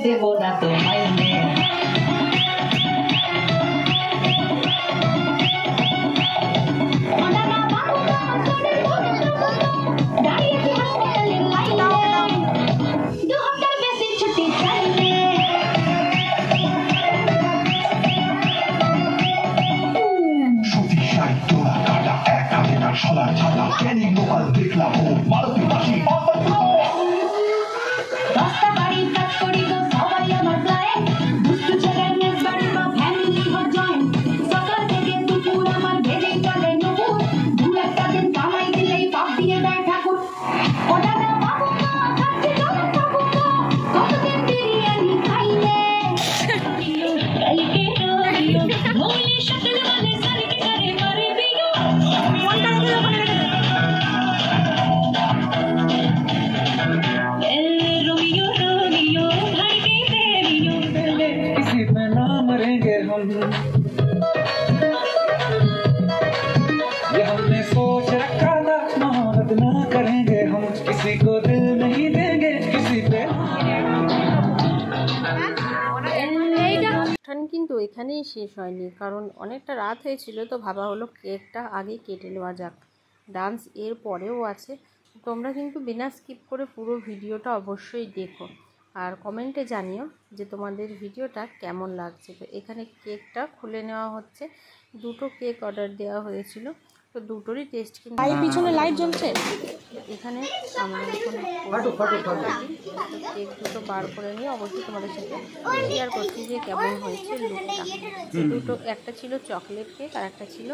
দেবো না তোমায় কিন্তু এখানেই শেষ হয়নি, কারণ অনেকটা রাত হয়েছিল, তো ভাবা হলো কেকটা আগে কেটে নেওয়া যাক। ডান্স এর পরেও আছে, তোমরা কিন্তু বিনা স্কিপ করে পুরো ভিডিওটা অবশ্যই দেখো আর কমেন্টে জানিও যে তোমাদের ভিডিওটা কেমন লাগছে। তো এখানে কেকটা খুলে নেওয়া হচ্ছে। দুটো কেক অর্ডার দেওয়া হয়েছিল, তো দুটোরই টেস্ট কিন্তু পিছনে লাইট জ্বলছে। এখানে আমরা কেক দুটো বার করে নিয়ে অবশ্যই তোমাদের সাথে শেয়ার করছি যে কেমন হয়েছে লুকটা। দুটো, একটা ছিল চকলেট কেক আর একটা ছিল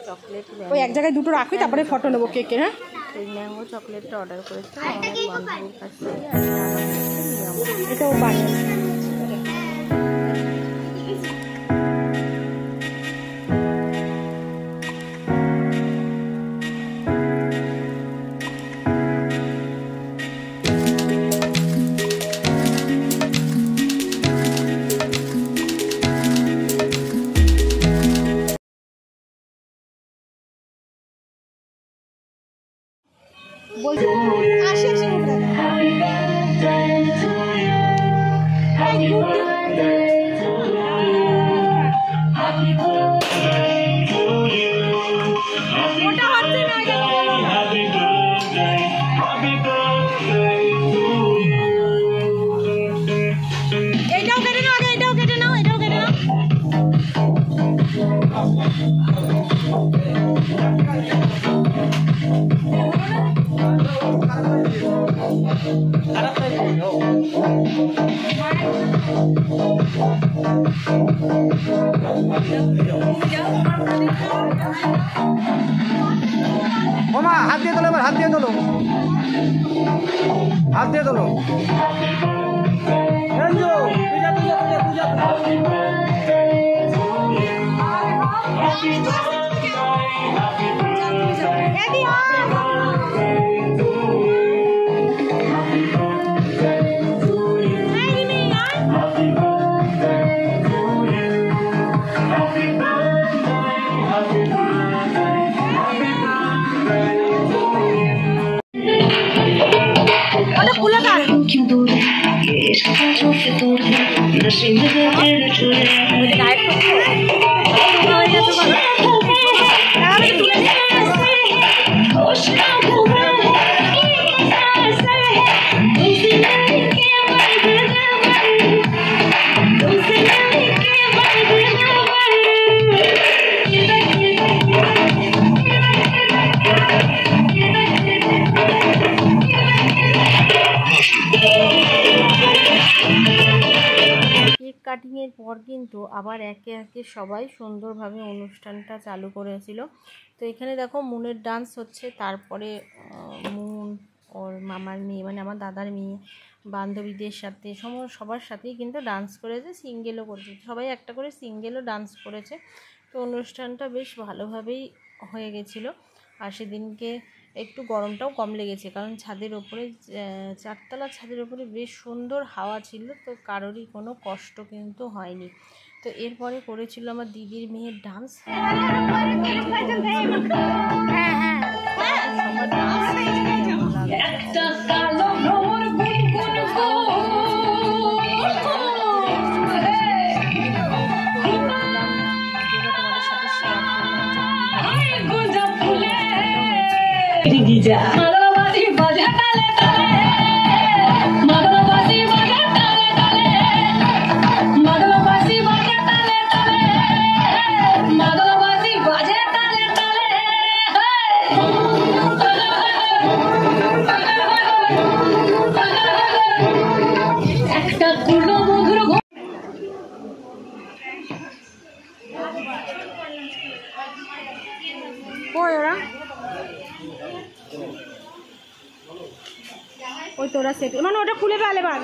চকলেট। ওই এক জায়গায় দুটো রাখি, তারপরে ফটো নেবো কেকের। হ্যাঁ, এই ম্যাঙ্গো চকলেটটা অর্ডার করেছিলাম আমার বান্ধবীর কাছ থেকে, আর এটাও বানিয়েছি। ওমা হাত দিয়ে তোলো, এবার হাত দিয়ে তোলো, হাত দিয়ে তোলো। কাটিংয়ের পর কিন্তু আবার একে একে সবাই সুন্দরভাবে অনুষ্ঠানটা চালু করেছিল। তো এখানে দেখো মুনের ডান্স হচ্ছে, তারপরে মুন ওর মামার মেয়ে মানে আমার দাদার মেয়ে বান্ধবীদের সাথে সবার সাথেই কিন্তু ডান্স করেছে, সিঙ্গেলও করেছে, সবাই একটা করে সিঙ্গেলও ডান্স করেছে। তো অনুষ্ঠানটা বেশ ভালোভাবেই হয়ে গেছিলো। আর সেদিনকে একটু গরমটাও কম লেগেছে, কারণ ছাদের ওপরে, চারতলা ছাদের ওপরে বেশ সুন্দর হাওয়া ছিল, তো কারোরই কোনো কষ্ট কিন্তু হয়নি। তো এরপরে করেছিল আমার দিদির মেয়ের ডান্স। ওই তোরা সেট মানে ওটা খুলে ফেলে বার,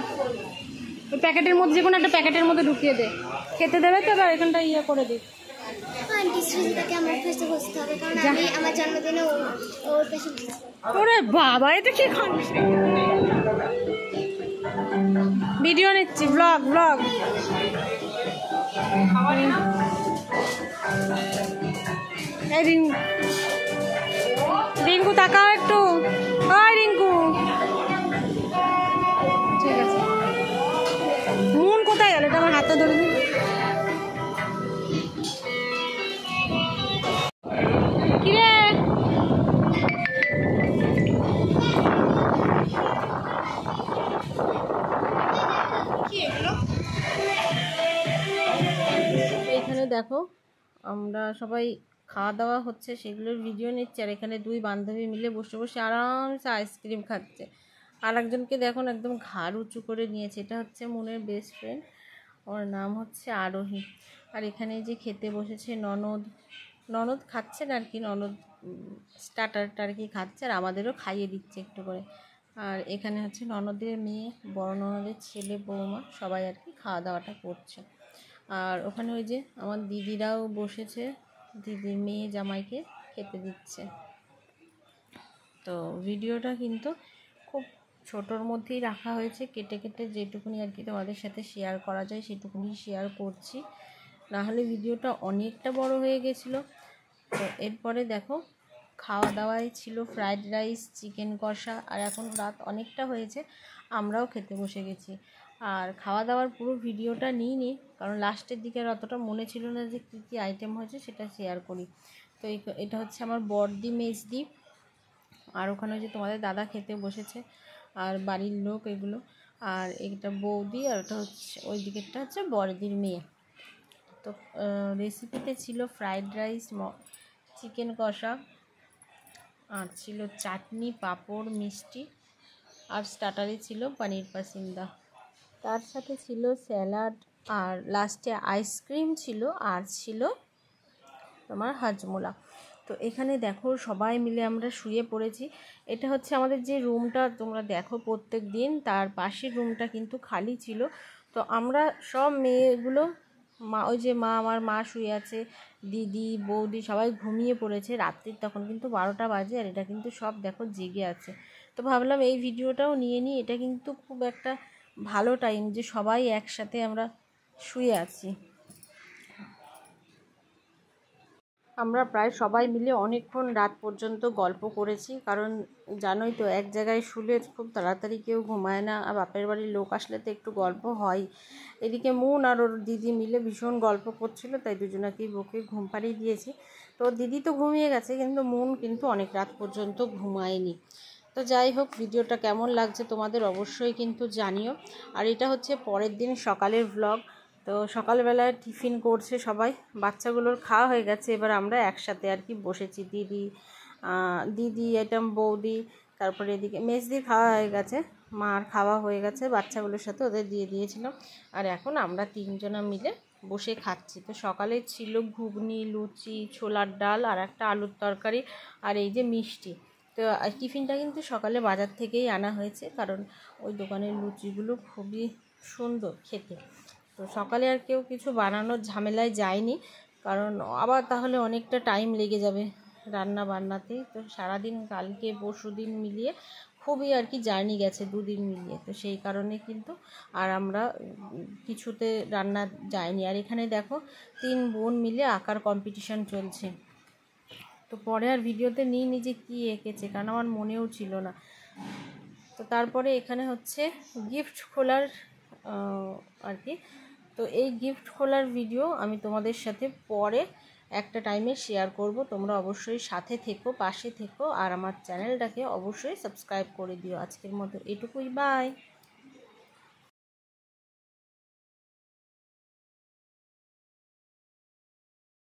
ওই প্যাকেটের মধ্যে, যে কোনো একটা প্যাকেটের মধ্যে ঢুকিয়ে দে। খেতে দেবে তো, এবার এখানটা ইয়ে করে দিই। ওরে বাবা, এটা কি খান? ভিডিও নিচ্ছি, ব্লগ। এই রিঙ্কু তাকাও একটু। ওই রিঙ্কু, ঠিক আছে। মন কোথায় গেল? এটা আমার হাতে ধরে দিন। কিরে এইখানে দেখো, আমরা সবাই খাওয়া দাওয়া হচ্ছে, সেগুলোর ভিডিও নিচ্ছে। আর এখানে দুই বান্ধবী মিলে বসে বসে আরামসে আইসক্রিম খাচ্ছে। আর একজনকে দেখুন একদম ঘাড় উঁচু করে নিয়েছে, এটা হচ্ছে মনের বেস্ট ফ্রেন্ড, ওর নাম হচ্ছে আরোহী। আর এখানে যে খেতে বসেছে ননদ খাচ্ছেন আর কি, ননদ স্টার্টারটা আর কি খাচ্ছে, আর আমাদেরও খাইয়ে দিচ্ছে একটু করে। আর এখানে হচ্ছে ননদের মেয়ে, বড় ননদের ছেলে, বৌমা সবাই আর কি খাওয়া দাওয়াটা করছে। আর ওখানে ওই যে আমার দিদিরাও বসেছে, দিদির মেয়ে জামাইকে খেতে দিচ্ছে। তো ভিডিওটা কিন্তু খুব ছোটোর মধ্যেই রাখা হয়েছে, কেটে কেটে যেটুকুনি আর কি তোমাদের সাথে শেয়ার করা যায় সেটুকুনি শেয়ার করছি, নাহলে ভিডিওটা অনেকটা বড় হয়ে গেছিলো। তো এরপরে দেখো খাওয়া দাওয়ায় ছিল ফ্রাইড রাইস, চিকেন কষা। আর এখন রাত অনেকটা হয়েছে, আমরাও খেতে বসে গেছি। আর খাওয়া দাওয়ার পুরো ভিডিওটা নিইনি, কারণ লাস্টের দিকে আর অতটা মনে ছিল না যে কী কী আইটেম হয়েছে সেটা শেয়ার করি। তো এটা হচ্ছে আমার বড়দি মেজদি, আর ওখানে যে তোমাদের দাদা খেতে বসেছে, আর বাড়ির লোক এগুলো। আর এটা বৌদি, আর ওটা হচ্ছে ওই দিকেরটা হচ্ছে বড়দির মেয়ে। তো রেসিপিতে ছিল ফ্রাইড রাইস, চিকেন কষা, আর ছিল চাটনি, পাঁপড়, মিষ্টি, আর স্টার্টারে ছিল পনির পাসিন্দা। তার সাথে ছিল স্যালাড, আর লাস্টে আইসক্রিম ছিল, আর ছিল তোমার হাজমোলা। তো এখানে দেখো সবাই মিলে আমরা শুয়ে পড়েছি। এটা হচ্ছে আমাদের যে রুমটা তোমরা দেখো প্রত্যেক দিন, তার পাশের রুমটা কিন্তু খালি ছিল। তো আমরা সব মেয়েগুলো, ওই যে আমার মা শুয়ে আছে, দিদি, বৌদি সবাই ঘুমিয়ে পড়েছে রাত্রির, তখন কিন্তু 12টা বাজে। আর এটা কিন্তু সব দেখো জেগে আছে। তো ভাবলাম এই ভিডিওটাও নিয়ে নিই, এটা কিন্তু খুব একটা ভালো টাইম যে সবাই একসাথে আমরা শুয়ে আছি। আমরা প্রায় সবাই মিলে অনেকক্ষণ রাত পর্যন্ত গল্প করেছি, কারণ জানোই তো এক জায়গায় শুলে খুব তাড়াতাড়ি কেউ ঘুমায় না, আর বাপের বাড়ির লোক আসলে তো একটু গল্প হয়। এদিকে মুন আর ওর দিদি মিলে ভীষণ গল্প করছিল, তাই দুজনাকেই বকে ঘুম পাড়িয়ে দিয়েছি। তো দিদি তো ঘুমিয়ে গেছে, কিন্তু মুন কিন্তু অনেক রাত পর্যন্ত ঘুমায়নি। তো যাই হোক, ভিডিওটা কেমন লাগছে তোমাদের অবশ্যই কিন্তু জানিও। আর এটা হচ্ছে পরের দিন সকালের ভ্লগ। তো সকালবেলায় টিফিন করছে সবাই, বাচ্চাগুলোর খাওয়া হয়ে গেছে, এবার আমরা একসাথে আর কি বসেছি। দিদি আইটেম, বৌদি, তারপরে এদিকে মেজদির খাওয়া হয়ে গেছে, মার খাওয়া হয়ে গেছে, বাচ্চাগুলোর সাথে ওদের দিয়ে দিয়েছিলাম। আর এখন আমরা তিনজনা মিলে বসে খাচ্ছি। তো সকালে ছিল ঘুগনি, লুচি, ছোলার ডাল, আর একটা আলুর তরকারি, আর এই যে মিষ্টি। তো টিফিনটা কিন্তু সকালে বাজার থেকেই আনা হয়েছে, কারণ ওই দোকানের লুচিগুলো খুবই সুন্দর খেতে। তো সকালে আর কেউ কিছু বানানোর ঝামেলায় যায়নি, কারণ আবার তাহলে অনেকটা টাইম লেগে যাবে রান্না বান্নাতেই। তো সারাদিন কালকে পরশু দিন মিলিয়ে খুবই আর কি জার্নি গেছে, 2 দিন মিলিয়ে। তো সেই কারণে কিন্তু আর আমরা কিছুতে রান্না যাইনি। আর এখানে দেখো 3 বোন মিলে আঁকার কম্পিটিশান চলছে। তো পরে আর ভিডিওতে নিই যে কী এঁকেছে, কারণ আমার মনেও ছিল না। তো তারপরে এখানে হচ্ছে গিফট খোলার আর কি। তো এই গিফট খোলার ভিডিও আমি তোমাদের সাথে পরে একটা টাইমে শেয়ার করব। তোমরা অবশ্যই সাথে থেকো, পাশে থেকো, আর আমার চ্যানেলটাকে অবশ্যই সাবস্ক্রাইব করে দিও। আজকের মতো এটুকুই, বাই।